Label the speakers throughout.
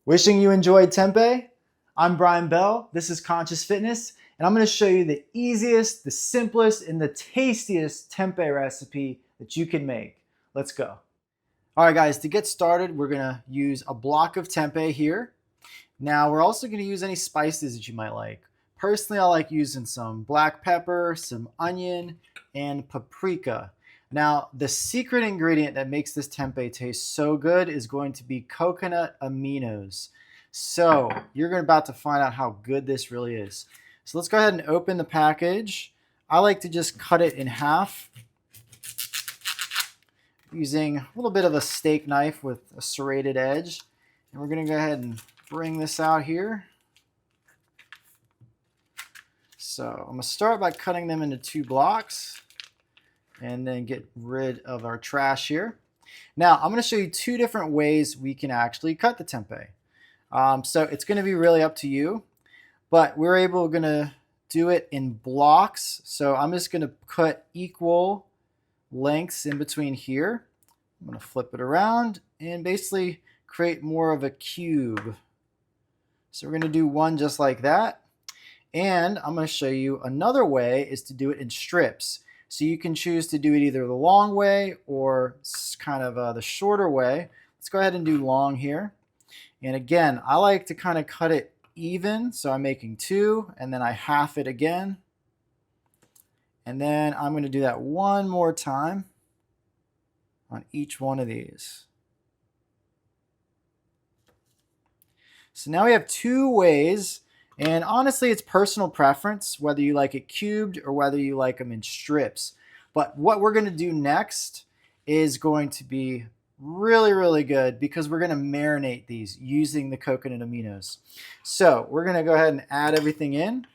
Speaker 1: Wishing you enjoyed tempeh. I'm Brian Bell. This is Conscious Fitness, and I'm going to show you the easiest, the simplest, and the tastiest tempeh recipe that you can make. Let's go. All right, guys, to get started, we're going to use a block of tempeh here. Now, we're also going to use any spices that you might like. Personally, I like using some black pepper, some onion, and paprika. Now, the secret ingredient that makes this tempeh taste so good is going to be coconut aminos. So, you're about to find out how good this really is. So let's go ahead and open the package. I like to just cut it in half using a little bit of a steak knife with a serrated edge. And we're going to go ahead and bring this out here. So I'm going to start by cutting them into 2 blocks and then get rid of our trash here. Now I'm going to show you 2 different ways we can actually cut the tempeh. So it's going to be really up to you, but we're going to do it in blocks. So I'm just going to cut equal lengths in between here. I'm going to flip it around and basically create more of a cube. So we're going to do one just like that. And I'm going to show you another way is to do it in strips. So you can choose to do it either the long way or kind of the shorter way. Let's go ahead and do long here. And again, I like to kind of cut it even. So I'm making 2 and then I half it again. And then I'm going to do that one more time on each one of these. So now we have 2 ways, and honestly it's personal preference whether you like it cubed or whether you like them in strips. But what we're going to do next is going to be really good because we're going to marinate these using the coconut aminos. So we're going to go ahead and add everything in,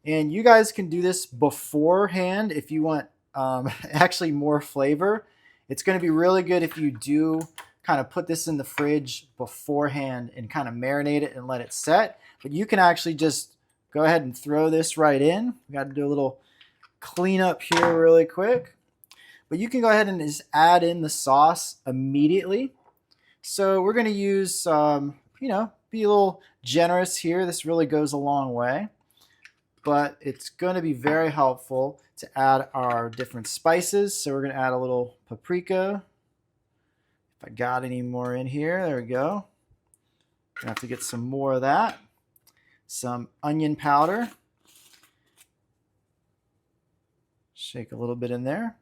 Speaker 1: and you guys can do this beforehand if you want actually more flavor. It's going to be really good if you do kind of put this in the fridge beforehand and kind of marinate it and let it set. But you can actually just go ahead and throw this right in. We got to do a little cleanup here really quick. But you can go ahead and just add in the sauce immediately. So we're going to use, be a little generous here. This really goes a long way. But it's going to be very helpful to add our different spices. So we're going to add a little paprika. If I got any more in here, there we go. I have to get some more of that. Some onion powder. Shake a little bit in there.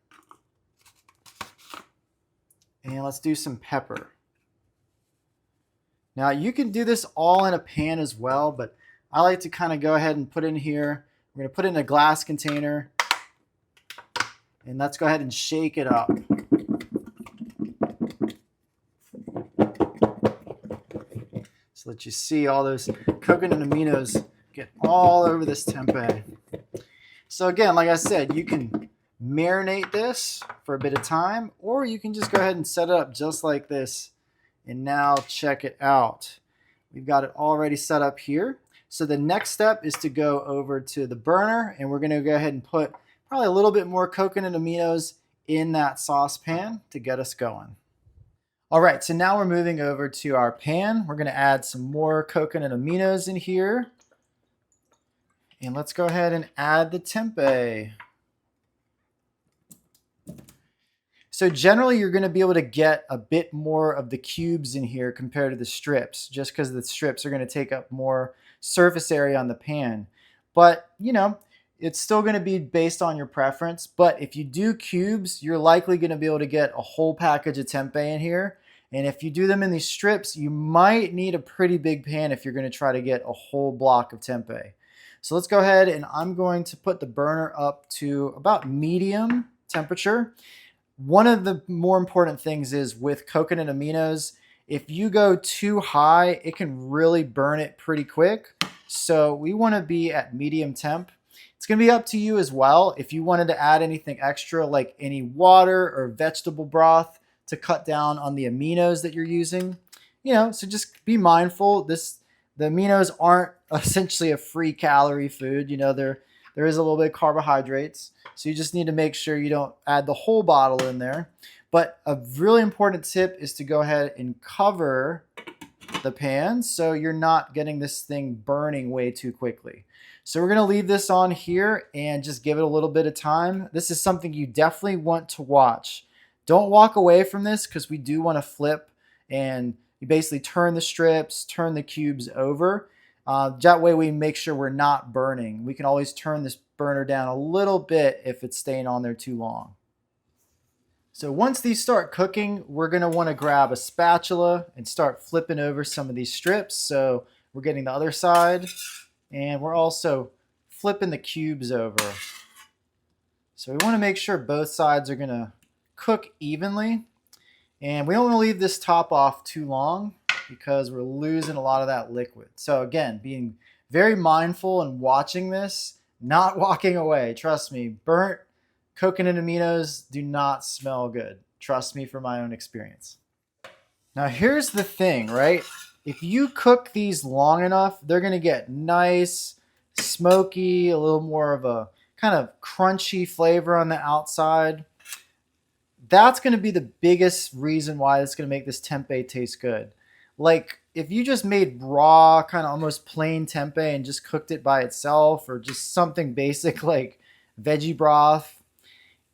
Speaker 1: And let's do some pepper. Now you can do this all in a pan as well, but I like to kind of go ahead and put in here. We're going to put it in a glass container. And let's go ahead and shake it up. So that you see all those coconut aminos get all over this tempeh. So again, like I said, you can marinate this for a bit of time, or you can just go ahead and set it up just like this. And now check it out. We've got it already set up here. So the next step is to go over to the burner, and we're going to go ahead and put probably a little bit more coconut aminos in that saucepan to get us going. All right, so now we're moving over to our pan. We're going to add some more coconut aminos in here. And let's go ahead and add the tempeh. So generally you're going to be able to get a bit more of the cubes in here compared to the strips, just because the strips are going to take up more surface area on the pan. But, it's still going to be based on your preference. But if you do cubes, you're likely going to be able to get a whole package of tempeh in here. And if you do them in these strips, you might need a pretty big pan if you're going to try to get a whole block of tempeh. So let's go ahead, and I'm going to put the burner up to about medium temperature. One of the more important things is with coconut aminos, if you go too high, it can really burn it pretty quick. So we want to be at medium temp. It's going to be up to you as well. If you wanted to add anything extra, like any water or vegetable broth to cut down on the aminos that you're using, so just be mindful. The aminos aren't essentially a free calorie food. There is a little bit of carbohydrates. So you just need to make sure you don't add the whole bottle in there. But a really important tip is to go ahead and cover the pan so you're not getting this thing burning way too quickly. So we're gonna leave this on here and just give it a little bit of time. This is something you definitely want to watch. Don't walk away from this because we do want to flip and you basically turn the strips, turn the cubes over. That way we make sure we're not burning. We can always turn this burner down a little bit if it's staying on there too long. So once these start cooking, we're gonna wanna grab a spatula and start flipping over some of these strips. So we're getting the other side and we're also flipping the cubes over. So we wanna make sure both sides are gonna cook evenly. And we don't wanna leave this top off too long because we're losing a lot of that liquid. So again, being very mindful and watching this, not walking away. Trust me, burnt coconut aminos do not smell good. Trust me from my own experience. Now here's the thing, right? If you cook these long enough, they're gonna get nice, smoky, a little more of a kind of crunchy flavor on the outside. That's gonna be the biggest reason why it's gonna make this tempeh taste good. Like if you just made raw, kind of almost plain tempeh and just cooked it by itself or just something basic like veggie broth,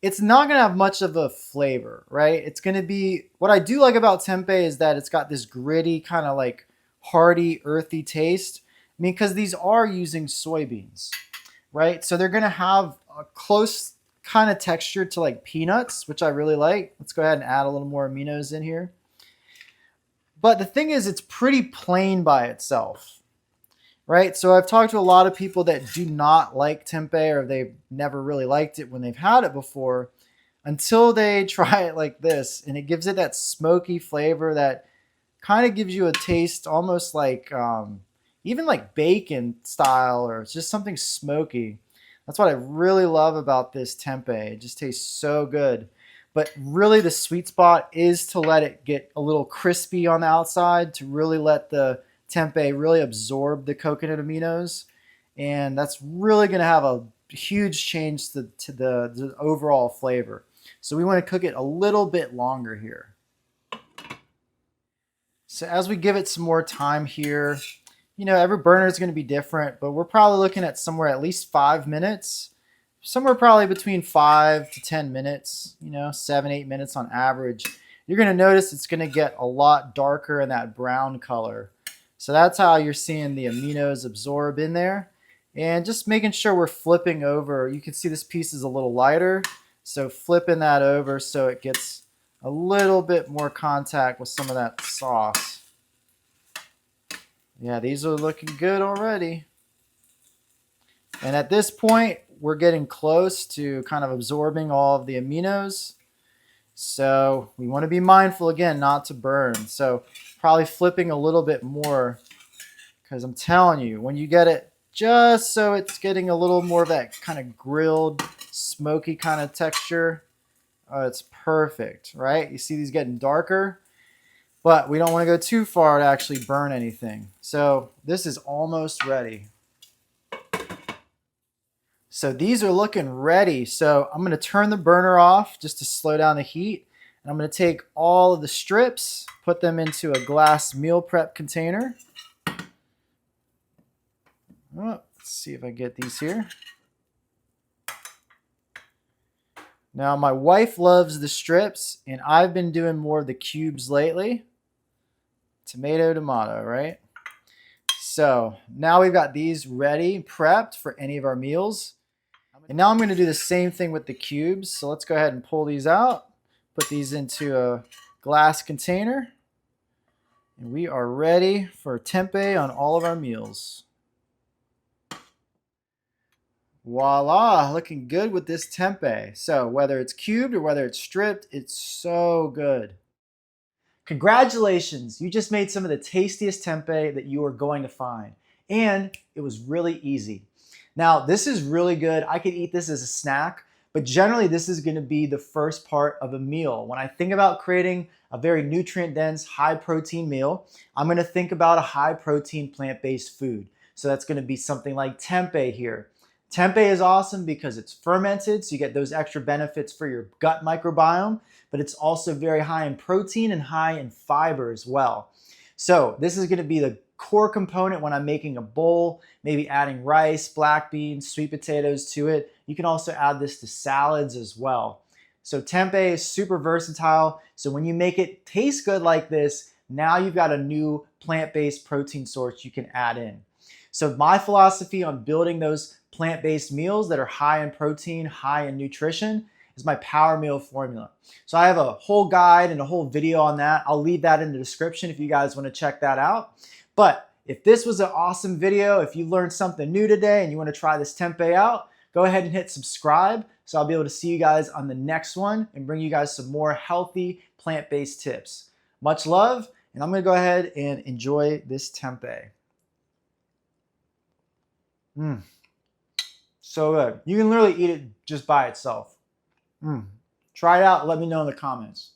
Speaker 1: it's not going to have much of a flavor, right? It's going to be, what I do like about tempeh is that it's got this gritty kind of like hearty, earthy taste. I mean, because these are using soybeans, right? So they're going to have a close kind of texture to like peanuts, which I really like. Let's go ahead and add a little more aminos in here. But the thing is, it's pretty plain by itself, right? So I've talked to a lot of people that do not like tempeh or they've never really liked it when they've had it before until they try it like this. And it gives it that smoky flavor that kind of gives you a taste almost like even like bacon style or it's just something smoky. That's what I really love about this tempeh. It just tastes so good. But really the sweet spot is to let it get a little crispy on the outside to really let the tempeh really absorb the coconut aminos, and that's really going to have a huge change to the overall flavor. So we want to cook it a little bit longer here. So as we give it some more time here, you know, every burner is going to be different, but we're probably looking at somewhere at least 5 minutes, somewhere probably between 5 to 10 minutes, you know, 7-8 minutes on average. You're going to notice it's going to get a lot darker in that brown color. So that's how you're seeing the aminos absorb in there. And just making sure we're flipping over. You can see this piece is a little lighter. So flipping that over so it gets a little bit more contact with some of that sauce. Yeah, these are looking good already. And at this point, we're getting close to kind of absorbing all of the aminos. So we want to be mindful again not to burn. So probably flipping a little bit more because I'm telling you, when you get it just so it's getting a little more of that kind of grilled, smoky kind of texture, it's perfect, right? You see these getting darker, but we don't want to go too far to actually burn anything. So this is almost ready. So these are looking ready. So I'm going to turn the burner off just to slow down the heat. And I'm going to take all of the strips, put them into a glass meal prep container. Oh, let's see if I get these here. Now my wife loves the strips and I've been doing more of the cubes lately. Tomato, right? So now we've got these ready, prepped for any of our meals. And now I'm going to do the same thing with the cubes. So let's go ahead and pull these out, put these into a glass container. And we are ready for tempeh on all of our meals. Voila, looking good with this tempeh. So whether it's cubed or whether it's stripped, it's so good. Congratulations, you just made some of the tastiest tempeh that you are going to find. And it was really easy. Now, this is really good. I could eat this as a snack, but generally this is going to be the first part of a meal. When I think about creating a very nutrient-dense, high-protein meal, I'm going to think about a high-protein plant-based food. So that's going to be something like tempeh here. Tempeh is awesome because it's fermented, so you get those extra benefits for your gut microbiome, but it's also very high in protein and high in fiber as well. So this is going to be the core component when I'm making a bowl, maybe adding rice, black beans, sweet potatoes to it. You can also add this to salads as well. So tempeh is super versatile. So when you make it taste good like this, now you've got a new plant-based protein source you can add in. So my philosophy on building those plant-based meals that are high in protein, high in nutrition, is my power meal formula. So I have a whole guide and a whole video on that. I'll leave that in the description if you guys want to check that out. But if this was an awesome video, if you learned something new today and you want to try this tempeh out, go ahead and hit subscribe so I'll be able to see you guys on the next one and bring you guys some more healthy plant-based tips. Much love, and I'm going to go ahead and enjoy this tempeh. So good. You can literally eat it just by itself. Try it out. Let me know in the comments.